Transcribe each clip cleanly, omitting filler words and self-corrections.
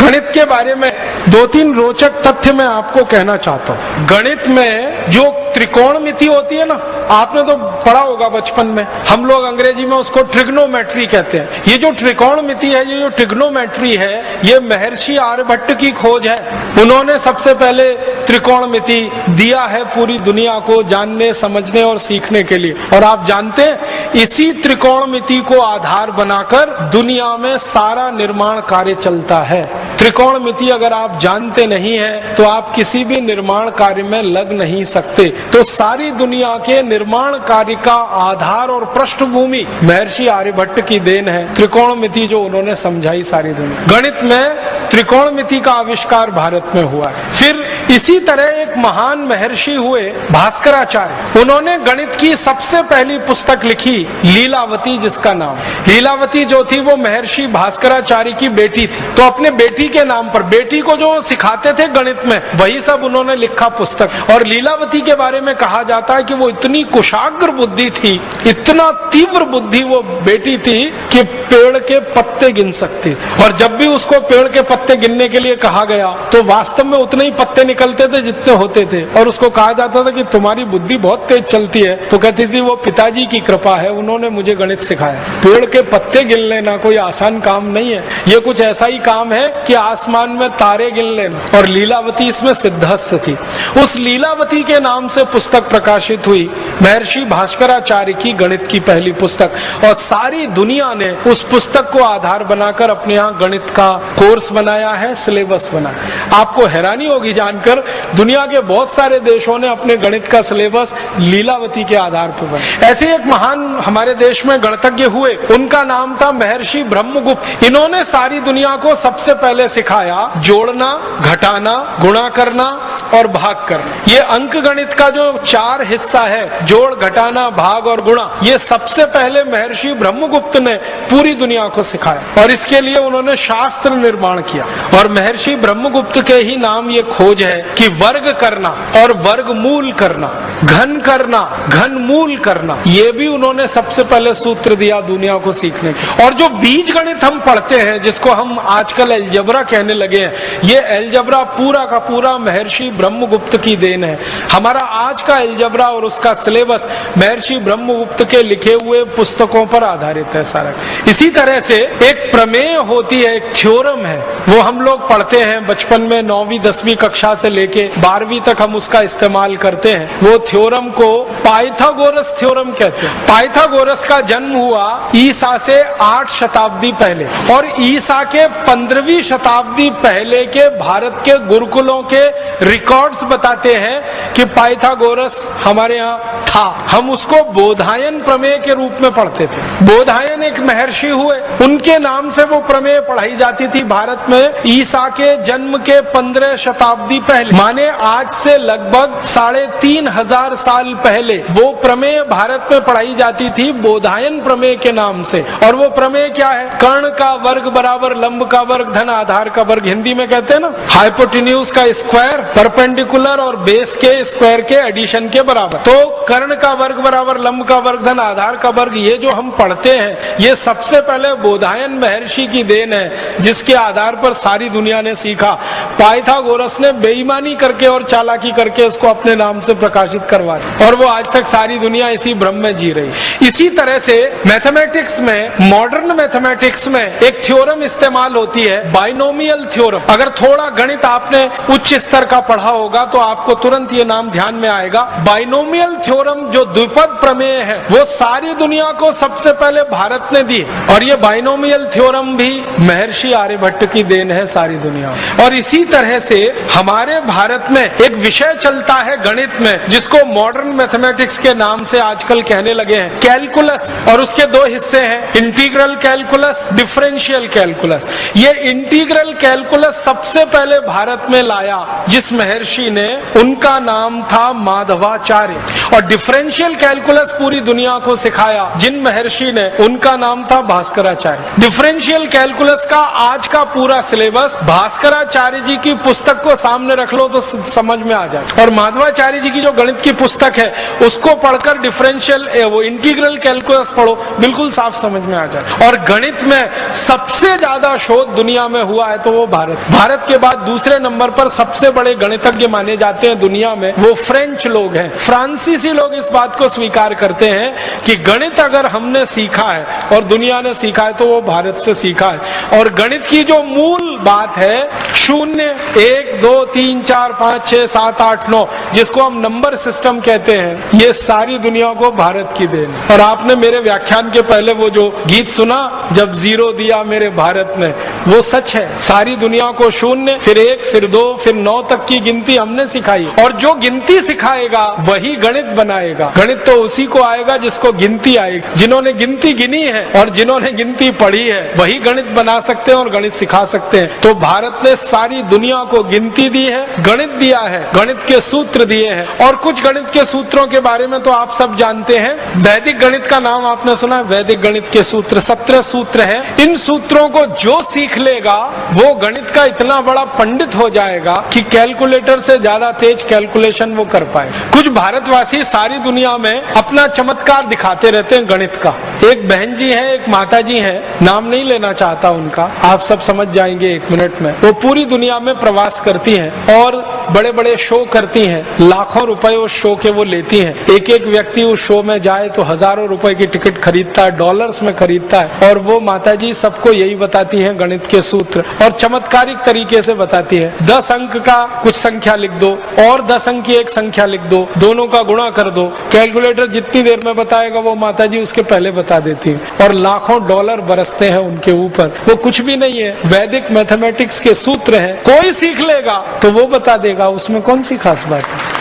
गणित के बारे में 2-3 रोचक तथ्य मैं आपको कहना चाहता हूँ। गणित में जो त्रिकोणमिति होती है ना, आपने तो पढ़ा होगा बचपन में, हम लोग अंग्रेजी में उसको ट्रिग्नोमेट्री कहते हैं। ये जो त्रिकोणमिति है, ये जो ट्रिग्नोमेट्री है, ये महर्षि आर्यभट्ट की खोज है। उन्होंने सबसे पहले त्रिकोणमिति दिया है पूरी दुनिया को जानने, समझने और सीखने के लिए। और आप जानते हैं, इसी त्रिकोणमिति को आधार बनाकर दुनिया में सारा निर्माण कार्य चलता है। त्रिकोणमिति अगर आप जानते नहीं हैं तो आप किसी भी निर्माण कार्य में लग नहीं सकते। तो सारी दुनिया के निर्माण कार्य का आधार और पृष्ठभूमि महर्षि आर्यभट्ट की देन है। त्रिकोणमिति जो उन्होंने समझाई सारी दुनिया। गणित में त्रिकोणमिति का आविष्कार भारत में हुआ है। फिर इसी तरह एक महान महर्षि हुए भास्कराचार्य। उन्होंने गणित की सबसे पहली पुस्तक लिखी, लीलावती, जिसका नाम लीलावती जो थी वो महर्षि भास्कराचार्य की बेटी थी। तो अपने बेटी के नाम पर, बेटी को जो सिखाते थे गणित में, वही सब उन्होंने लिखा पुस्तक। और लीलावती के बारे में कहा जाता है कि वो इतनी कुशाग्र बुद्धि थी, इतना तीव्र बुद्धि वो बेटी थी कि पेड़ के पत्ते गिन सकती थी। और जब भी उसको पेड़ के पत्ते गिनने के लिए कहा गया तो वास्तव में उतने ही पत्ते निकलते थे जितने होते थे। और उसको कहा जाता था कि तुम्हारी बुद्धि बहुत तेज चलती है, तो कहती थी वो पिताजी की कृपा है, उन्होंने मुझे गणित सिखाया। पेड़ के पत्ते गिन लेना कोई आसान काम नहीं है, ये कुछ ऐसा ही काम है कि आसमान में तारे गिन लेना। और लीलावती इसमें सिद्धहस्त थी। उस लीलावती के नाम से पुस्तक प्रकाशित हुई, महर्षि भास्कराचार्य की गणित की पहली पुस्तक। और सारी दुनिया ने उस पुस्तक को आधार बनाकर अपने यहाँ गणित का कोर्स बनाया है, सिलेबस बनाया। आपको हैरानी होगी जानकर, दुनिया के बहुत सारे देशों ने अपने गणित का सिलेबस लीलावती के आधार पर बनाया। ऐसे एक महान हमारे देश में गणितज्ञ हुए, उनका नाम था महर्षि ब्रह्मगुप्त। इन्होंने सारी दुनिया को सबसे पहले सिखाया जोड़ना, घटाना, गुणा करना और भाग करना। ये अंक गणित का जो 4 हिस्सा है, जोड़, घटाना, भाग और गुणा, ये सबसे पहले महर्षि ब्रह्मगुप्त ने पूरी दुनिया को सिखाया। और इसके लिए उन्होंने शास्त्र निर्माण किया। और महर्षि ब्रह्मगुप्त के ही नाम ये खोज है कि वर्ग करना और वर्गमूल करना, घन करना, घनमूल करना, ये भी उन्होंने सबसे पहले सूत्र दिया दुनिया को सीखने के। और जो बीज गणित हम पढ़ते हैं, जिसको हम आजकल अलजेब्रा कहने लगे हैं, ये अलजेब्रा पूरा का पूरा महर्षि ब्रह्मगुप्त की देन है। हमारा आज का अलजेब्रा और उसका सिलेबस महर्षि ब्रह्मगुप्त के लिखे हुए पुस्तकों पर आधारित है सारा। इसी तरह से एक प्रमेय होती है, एक थ्योरम है, वो हम लोग पढ़ते हैं बचपन में, 9वीं 10वीं कक्षा से लेके 12वीं तक हम उसका इस्तेमाल करते हैं। वो थ्योरम को पाइथागोरस थ्योरम कहते हैं। पाइथागोरस का जन्म हुआ ईसा से 8 शताब्दी पहले, और ईसा के 15वीं शताब्दी पहले के भारत के गुरुकुलों के रिकॉर्ड्स बताते हैं कि पाइथागोरस हमारे यहाँ था। हम उसको बोधायन प्रमेय के रूप में पढ़ते थे। बोधायन एक महर्षि हुए, उनके नाम से वो प्रमेय पढ़ाई जाती थी भारत में ईसा के जन्म के 15 शताब्दी पहले, माने आज से लगभग 3500 साल पहले वो प्रमेय भारत में पढ़ाई जाती थी बोधायन प्रमेय के नाम से। और वो प्रमेय क्या है? कर्ण का वर्ग बराबर लंब का वर्ग धन आधार का वर्ग, हिंदी में कहते हैं ना, हाइपोटेन्यूज का स्क्वायर परपेंडिकुलर और बेस के स्क्वायर के एडिशन के बराबर। तो कर्ण का वर्ग बराबर लंब का वर्ग धन आधार का वर्ग, ये जो हम पढ़ते हैं, ये सबसे पहले बोधायन महर्षि की देन है, जिसके आधार पर सारी दुनिया ने सीखा। पाइथागोरस ने बेईमानी करके और चालाकी करके इसको अपने नाम से प्रकाशित करवाया, और वो आज तक सारी दुनिया इसी भ्रम में जी रही। इसी तरह से मैथमेटिक्स में, मॉडर्न मैथमेटिक्स में एक थ्योरम इस्तेमाल होती है, बाइनोमियल थ्योरम। अगर थोड़ा गणित आपने उच्च स्तर का पढ़ा होगा तो आपको तुरंत ये नाम ध्यान में आएगा। बाइनोमियल थ्योरम जो द्विपद प्रमेय है, वो सारी दुनिया को सबसे पहले भारत ने दी। और ये बाइनोमियल थ्योरम भी महर्षि आर्यभट्ट की देन है सारी दुनिया में। और इसी तरह से हमारे भारत में एक विषय चलता है गणित में, जिसको मॉडर्न मैथमेटिक्स के नाम से आजकल कहने लगे हैं, कैलकुलस। और उसके 2 हिस्से हैं, इंटीग्रल कैलकुलस, डिफरेंशियल कैलकुलस। ये इंटीग्रल कैलकुलस सबसे पहले भारत में लाया जिस महर्षि ने, उनका नाम था माधवाचार्य। और डिफरेंशियल कैलकुलस पूरी दुनिया को सिखाया जिन महर्षि ने, उनका नाम था भास्कराचार्य। डिफरेंशियल कैलकुलस का आज का पूरा सिलेबस भास्कराचार्य जी जी की पुस्तक को सामने रख लो तो समझ में आ जाए। और माधवाचार्य जी की जो गणित की पुस्तक है उसको पढ़कर डिफरेंशियल वो इंटीग्रल कैलकुलस पढ़ो, बिल्कुल साफ समझ में आ जाए। और गणित में सबसे ज्यादा शोध दुनिया में हुआ है तो वो भारत के बाद दूसरे नंबर पर सबसे बड़े गणितज्ञ माने जाते हैं दुनिया में, वो फ्रेंच लोग हैं। फ्रांसीसी लोग इस बात को स्वीकार करते हैं कि गणित अगर हमने सीखा है और दुनिया ने सीखा है तो वो भारत से सीखा है। और गणित की जो मूल बात है 0, 1, 2, 3, 4, 5, 6, 7, 8, 9 जिसको हम नंबर सिस्टम कहते हैं, ये सारी दुनिया को भारत की देन। और आपने मेरे व्याख्यान के पहले वो जो गीत सुना, जब 0 दिया मेरे भारत ने, वो सच है। सारी दुनिया को 0, फिर 1, फिर 2, फिर 9 तक की गिनती हमने सिखाई। और जो गिनती सिखाएगा वही गणित बनाएगा। गणित तो उसी को आएगा जिसको गिनती आएगी। जिन्होंने गिनती गिनी है और जिन्होंने गिनती पढ़ी है वही गणित बना सकते हैं और गणित सिखा सकते हैं। तो भारत ने सारी दुनिया को गिनती दी है, गणित दिया है, गणित के सूत्र दिए हैं। और कुछ गणित के सूत्रों के बारे में तो आप सब जानते हैं। वैदिक गणित का नाम आपने सुना है? वैदिक गणित के सूत्र 17 सूत्र हैं। इन सूत्रों को जो सीख लेगा वो गणित का इतना बड़ा पंडित हो जाएगा कि कैलकुलेटर से ज्यादा तेज कैलकुलेशन वो कर पाए। कुछ भारतवासी सारी दुनिया में अपना चमत्कार दिखाते रहते हैं गणित का। एक बहन जी है, एक माता जी है, नाम नहीं लेना चाहता उनका, आप सब समझ जाएंगे 1 मिनट में। वो पूरी दुनिया में प्रवास करती हैं और बड़े बड़े शो करती हैं। लाखों रुपए उस शो के वो लेती हैं। एक एक व्यक्ति उस शो में जाए तो हजारों रुपए की टिकट खरीदता है, डॉलर्स में खरीदता है। और वो माताजी सबको यही बताती हैं गणित के सूत्र, और चमत्कारिक तरीके से बताती है। 10 अंक का कुछ संख्या लिख दो और 10 अंक की एक संख्या लिख दो, दोनों का गुणा कर दो। कैलकुलेटर जितनी देर में बताएगा वो माताजी उसके पहले बता देती है। और लाखों डॉलर बरसते हैं उनके ऊपर। वो कुछ भी नहीं है, वैदिक मैथमेटिक्स के सूत्र हैं। कोई सीख लेगा तो वो बता देगा, उसमें कौन सी खास बात है।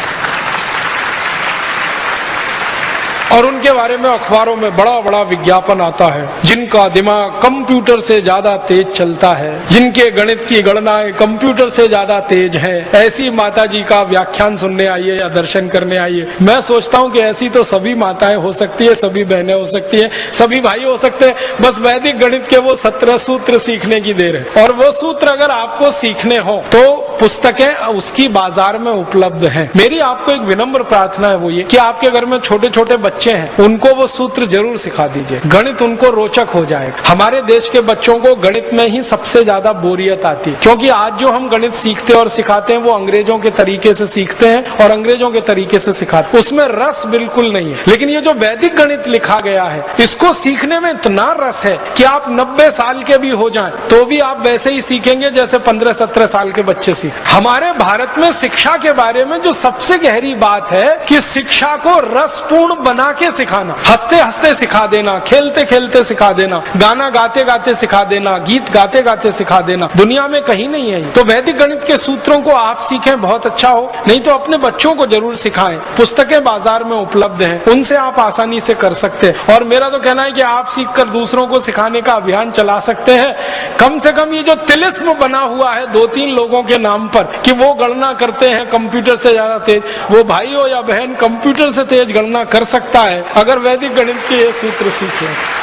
और उनके बारे में अखबारों में बड़ा बड़ा विज्ञापन आता है। जिनका दिमाग कंप्यूटर से ज्यादा तेज चलता है, जिनके गणित की गणनाएं कंप्यूटर से ज्यादा तेज है, ऐसी माता जी का व्याख्यान सुनने आइए या दर्शन करने आइए। मैं सोचता हूँ कि ऐसी तो सभी माताएं हो सकती है, सभी बहनें हो सकती है, सभी भाई हो सकते हैं। बस वैदिक गणित के वो 17 सूत्र सीखने की देर है। और वो सूत्र अगर आपको सीखने हो तो पुस्तकें उसकी बाजार में उपलब्ध हैं। मेरी आपको एक विनम्र प्रार्थना है, वो ये कि आपके घर में छोटे छोटे बच्चे हैं, उनको वो सूत्र जरूर सिखा दीजिए। गणित उनको रोचक हो जाएगा। हमारे देश के बच्चों को गणित में ही सबसे ज्यादा बोरियत आती है, क्योंकि आज जो हम गणित सीखते हैं और सिखाते हैं वो अंग्रेजों के तरीके से सीखते हैं और अंग्रेजों के तरीके से सिखाते हैं। उसमें रस बिल्कुल नहीं है। लेकिन ये जो वैदिक गणित लिखा गया है, इसको सीखने में इतना रस है कि आप 90 साल के भी हो जाएं तो भी आप वैसे ही सीखेंगे जैसे 15-17 साल के बच्चे सीख। हमारे भारत में शिक्षा के बारे में जो सबसे गहरी बात है कि शिक्षा को रसपूर्ण बना के सिखाना, हंसते हंसते सिखा देना, खेलते खेलते सिखा देना, गाना गाते गाते सिखा देना, गीत गाते गाते सिखा देना, दुनिया में कहीं नहीं है। तो वैदिक गणित के सूत्रों को आप सीखें, बहुत अच्छा हो। नहीं तो अपने बच्चों को जरूर सिखाएं। पुस्तकें बाजार में उपलब्ध हैं, उनसे आप आसानी से कर सकते हैं। और मेरा तो कहना है कि आप सीखकर दूसरों को सिखाने का अभियान चला सकते हैं। कम से कम ये जो तिलिस्म बना हुआ है 2-3 लोगों के नाम पर कि वो गणना करते हैं कंप्यूटर से ज्यादा तेज, वो भाई हो या बहन कंप्यूटर से तेज गणना कर सकता है अगर वैदिक गणित के ये सूत्र सीखे।